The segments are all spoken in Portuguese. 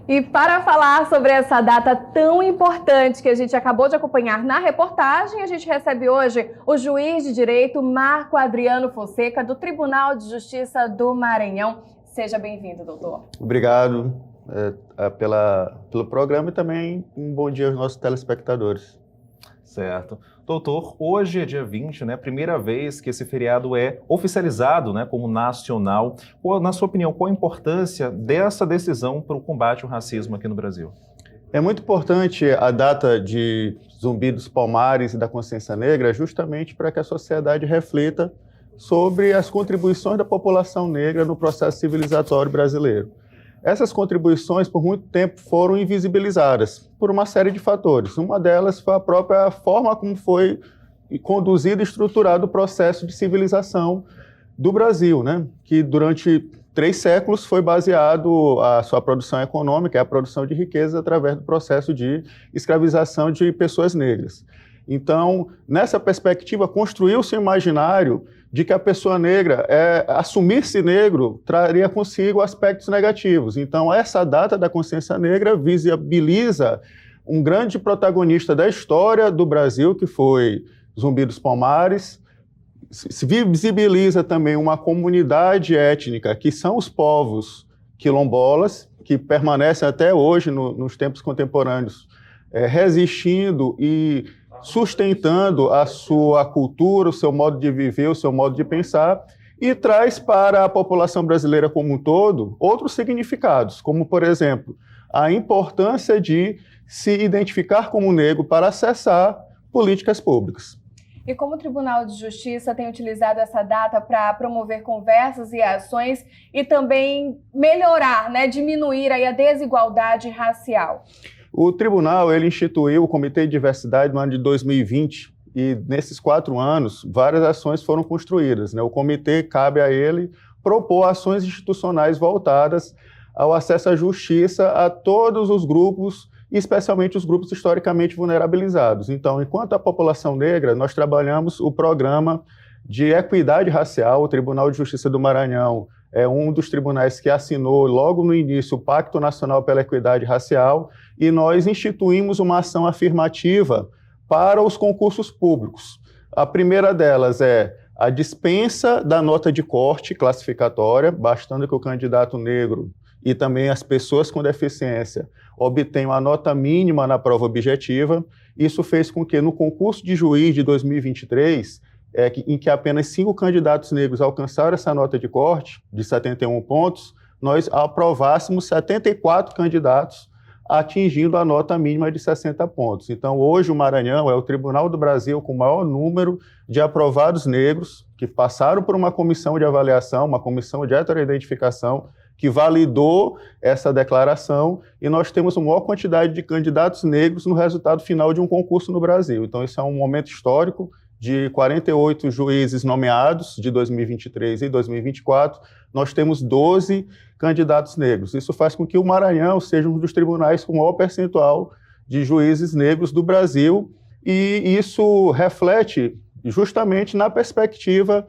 E para falar sobre essa data tão importante que a gente acabou de acompanhar na reportagem, a gente recebe hoje o juiz de direito Marco Adriano Fonseca, do Tribunal de Justiça do Maranhão. Seja bem-vindo, doutor. Obrigado pelo programa e também um bom dia aos nossos telespectadores. Certo. Doutor, hoje é dia 20, né? Primeira vez que esse feriado é oficializado, né, como nacional. Na sua opinião, qual a importância dessa decisão para o combate ao racismo aqui no Brasil? É muito importante a data de Zumbi dos Palmares e da Consciência Negra justamente para que a sociedade reflita sobre as contribuições da população negra no processo civilizatório brasileiro. Essas contribuições, por muito tempo, foram invisibilizadas por uma série de fatores. Uma delas foi a própria forma como foi conduzido e estruturado o processo de civilização do Brasil, né? Que durante 3 séculos foi baseado a sua produção econômica, a produção de riqueza através do processo de escravização de pessoas negras. Então, nessa perspectiva, construiu-se um imaginário de que a pessoa negra, assumir-se negro, traria consigo aspectos negativos. Então, essa data da consciência negra visibiliza um grande protagonista da história do Brasil, que foi Zumbi dos Palmares, se visibiliza também uma comunidade étnica, que são os povos quilombolas, que permanecem até hoje, nos tempos contemporâneos, resistindo e sustentando a sua cultura, o seu modo de viver, o seu modo de pensar, e traz para a população brasileira como um todo outros significados, como, por exemplo, a importância de se identificar como negro para acessar políticas públicas. E como o Tribunal de Justiça tem utilizado essa data para promover conversas e ações e também melhorar, né, diminuir aí a desigualdade racial? O tribunal ele instituiu o Comitê de Diversidade no ano de 2020 e nesses 4 anos várias ações foram construídas, né? O comitê, cabe a ele propor ações institucionais voltadas ao acesso à justiça a todos os grupos, especialmente os grupos historicamente vulnerabilizados. Então, enquanto a população negra, nós trabalhamos o programa de equidade racial. O Tribunal de Justiça do Maranhão é um dos tribunais que assinou logo no início o Pacto Nacional pela Equidade Racial e nós instituímos uma ação afirmativa para os concursos públicos. A primeira delas é a dispensa da nota de corte classificatória, bastando que o candidato negro e também as pessoas com deficiência obtenham a nota mínima na prova objetiva. Isso fez com que no concurso de juiz de 2023, em que apenas 5 candidatos negros alcançaram essa nota de corte, de 71 pontos, nós aprovássemos 74 candidatos, atingindo a nota mínima de 60 pontos. Então, hoje o Maranhão é o tribunal do Brasil com o maior número de aprovados negros que passaram por uma comissão de avaliação, uma comissão de heteroidentificação, que validou essa declaração, e nós temos uma maior quantidade de candidatos negros no resultado final de um concurso no Brasil. Então, isso é um momento histórico. De 48 juízes nomeados de 2023 e 2024, nós temos 12 candidatos negros. Isso faz com que o Maranhão seja um dos tribunais com o maior percentual de juízes negros do Brasil, e isso reflete justamente na perspectiva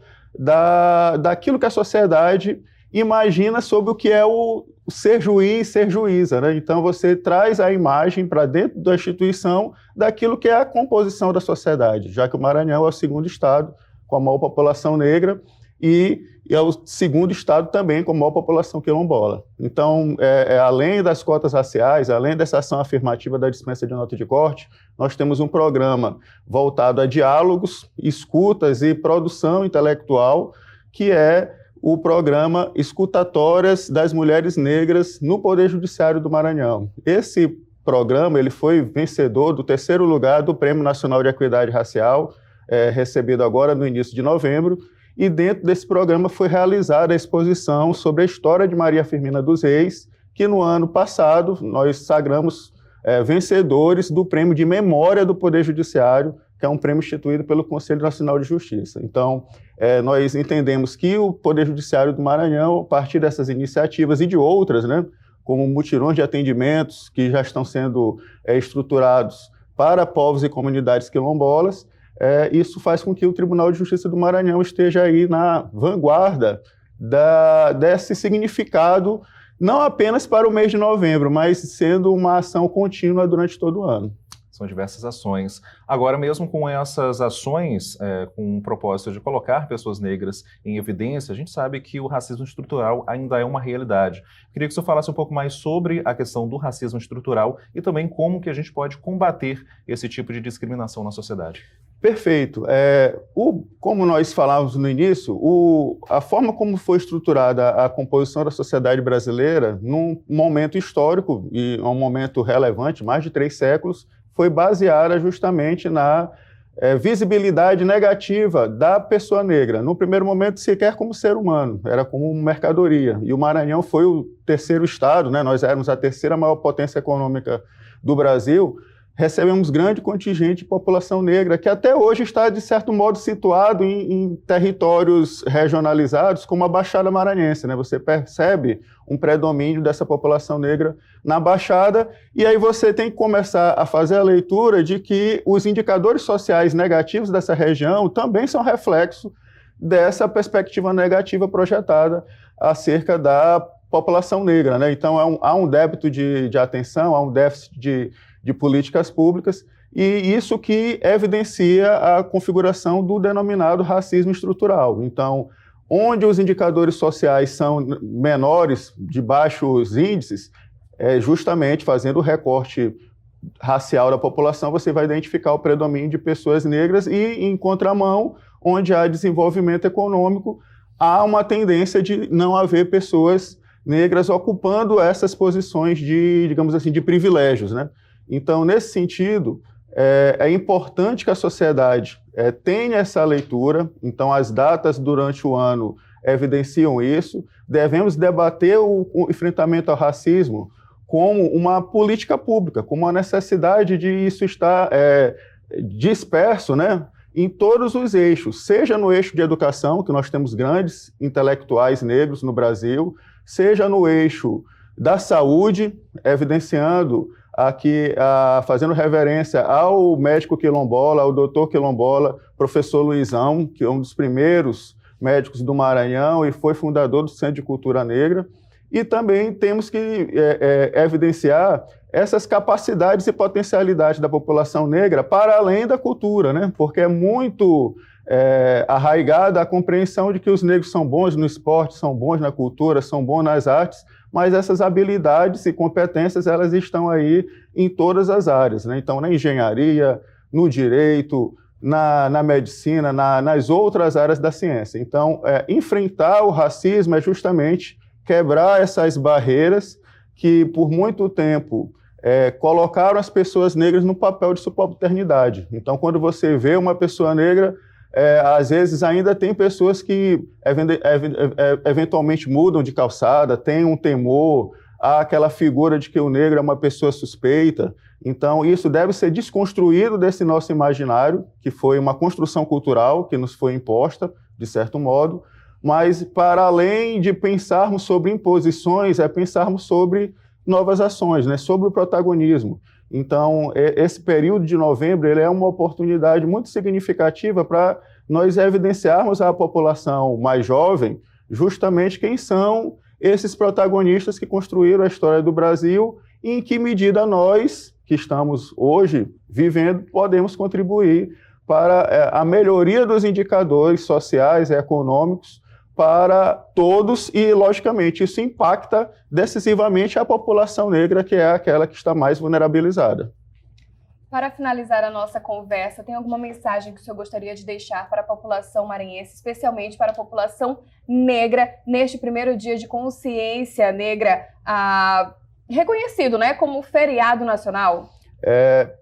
daquilo que a sociedade imagina sobre o que é o ser juiz, ser juíza, né? Então você traz a imagem para dentro da instituição daquilo que é a composição da sociedade, já que o Maranhão é o 2º estado com a maior população negra e é o 2º estado também com a maior população quilombola. Então, além das cotas raciais, além dessa ação afirmativa da dispensa de nota de corte, nós temos um programa voltado a diálogos, escutas e produção intelectual, que é o programa Escutatórias das Mulheres Negras no Poder Judiciário do Maranhão. Esse programa ele foi vencedor do 3º lugar do Prêmio Nacional de Equidade Racial, recebido agora no início de novembro, e dentro desse programa foi realizada a exposição sobre a história de Maria Firmina dos Reis, que no ano passado nós sagramos vencedores do Prêmio de Memória do Poder Judiciário, que é um prêmio instituído pelo Conselho Nacional de Justiça. Então, nós entendemos que o Poder Judiciário do Maranhão, a partir dessas iniciativas e de outras, né, como mutirões de atendimentos que já estão sendo estruturados para povos e comunidades quilombolas, isso faz com que o Tribunal de Justiça do Maranhão esteja aí na vanguarda desse significado Não apenas para o mês de novembro, mas sendo uma ação contínua durante todo o ano. São diversas ações. Agora, mesmo com essas ações, com o propósito de colocar pessoas negras em evidência, a gente sabe que o racismo estrutural ainda é uma realidade. Queria que o senhor falasse um pouco mais sobre a questão do racismo estrutural e também como que a gente pode combater esse tipo de discriminação na sociedade. Perfeito. Como nós falávamos no início, a forma como foi estruturada a composição da sociedade brasileira, num momento histórico e um momento relevante, mais de 3 séculos, foi baseada justamente na visibilidade negativa da pessoa negra. No primeiro momento, sequer como ser humano, era como mercadoria. E o Maranhão foi o terceiro estado, né? Nós éramos a terceira maior potência econômica do Brasil, recebemos grande contingente de população negra, que até hoje está, de certo modo, situado em territórios regionalizados, como a Baixada Maranhense, né? Você percebe um predomínio dessa população negra na Baixada, e aí você tem que começar a fazer a leitura de que os indicadores sociais negativos dessa região também são reflexo dessa perspectiva negativa projetada acerca da população negra, né? Então, há um débito de atenção, há um déficit de políticas públicas, e isso que evidencia a configuração do denominado racismo estrutural. Então, onde os indicadores sociais são menores, de baixos índices, justamente fazendo o recorte racial da população, você vai identificar o predomínio de pessoas negras e, em contramão, onde há desenvolvimento econômico, há uma tendência de não haver pessoas negras ocupando essas posições de, digamos assim, de privilégios, né? Então, nesse sentido, é importante que a sociedade tenha essa leitura. Então, as datas durante o ano evidenciam isso. Devemos debater o enfrentamento ao racismo como uma política pública, como uma necessidade de isso estar disperso, né, em todos os eixos, seja no eixo de educação, que nós temos grandes intelectuais negros no Brasil, seja no eixo da saúde, evidenciando aqui, fazendo reverência ao médico quilombola, ao doutor quilombola, professor Luizão, que é um dos primeiros médicos do Maranhão e foi fundador do Centro de Cultura Negra. E também temos que evidenciar essas capacidades e potencialidades da população negra para além da cultura, né? Porque é muito arraigada a compreensão de que os negros são bons no esporte, são bons na cultura, são bons nas artes, mas essas habilidades e competências, elas estão aí em todas as áreas, né? Então, na engenharia, no direito, na medicina, nas outras áreas da ciência. Então, enfrentar o racismo é justamente quebrar essas barreiras que, por muito tempo, colocaram as pessoas negras no papel de subalternidade. Então, quando você vê uma pessoa negra, às vezes ainda tem pessoas que eventualmente mudam de calçada, têm um temor, há aquela figura de que o negro é uma pessoa suspeita. Então, isso deve ser desconstruído desse nosso imaginário, que foi uma construção cultural que nos foi imposta, de certo modo, mas para além de pensarmos sobre imposições, pensarmos sobre novas ações, né, sobre o protagonismo. Então, esse período de novembro ele é uma oportunidade muito significativa para nós evidenciarmos à população mais jovem justamente quem são esses protagonistas que construíram a história do Brasil e em que medida nós, que estamos hoje vivendo, podemos contribuir para a melhoria dos indicadores sociais e econômicos para todos e, logicamente, isso impacta decisivamente a população negra, que é aquela que está mais vulnerabilizada. Para finalizar a nossa conversa, tem alguma mensagem que o senhor gostaria de deixar para a população maranhense, especialmente para a população negra, neste primeiro dia de consciência negra, reconhecido, né, como feriado nacional?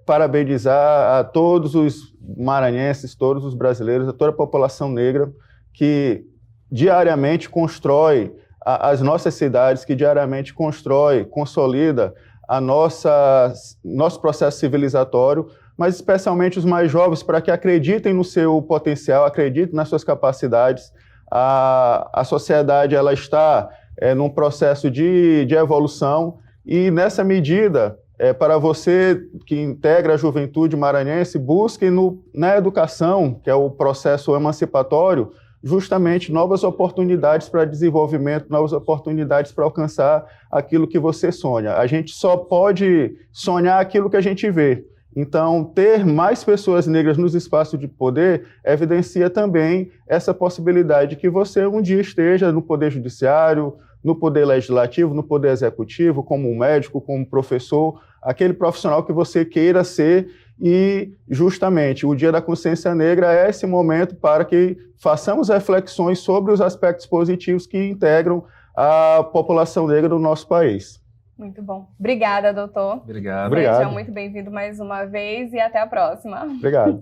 Parabenizar a todos os maranhenses, todos os brasileiros, a toda a população negra que diariamente constrói as nossas cidades, que diariamente constrói, consolida nosso processo civilizatório, mas especialmente os mais jovens, para que acreditem no seu potencial, acreditem nas suas capacidades. A sociedade ela está num processo de evolução e, nessa medida, para você que integra a juventude maranhense, busque na educação, que é o processo emancipatório, justamente novas oportunidades para desenvolvimento, novas oportunidades para alcançar aquilo que você sonha. A gente só pode sonhar aquilo que a gente vê. Então, ter mais pessoas negras nos espaços de poder evidencia também essa possibilidade de que você um dia esteja no Poder Judiciário, no Poder Legislativo, no Poder Executivo, como um médico, como um professor, aquele profissional que você queira ser. E, justamente, o Dia da Consciência Negra é esse momento para que façamos reflexões sobre os aspectos positivos que integram a população negra do nosso país. Muito bom. Obrigada, doutor. Obrigado. Obrigado. Seja muito bem-vindo mais uma vez e até a próxima. Obrigado.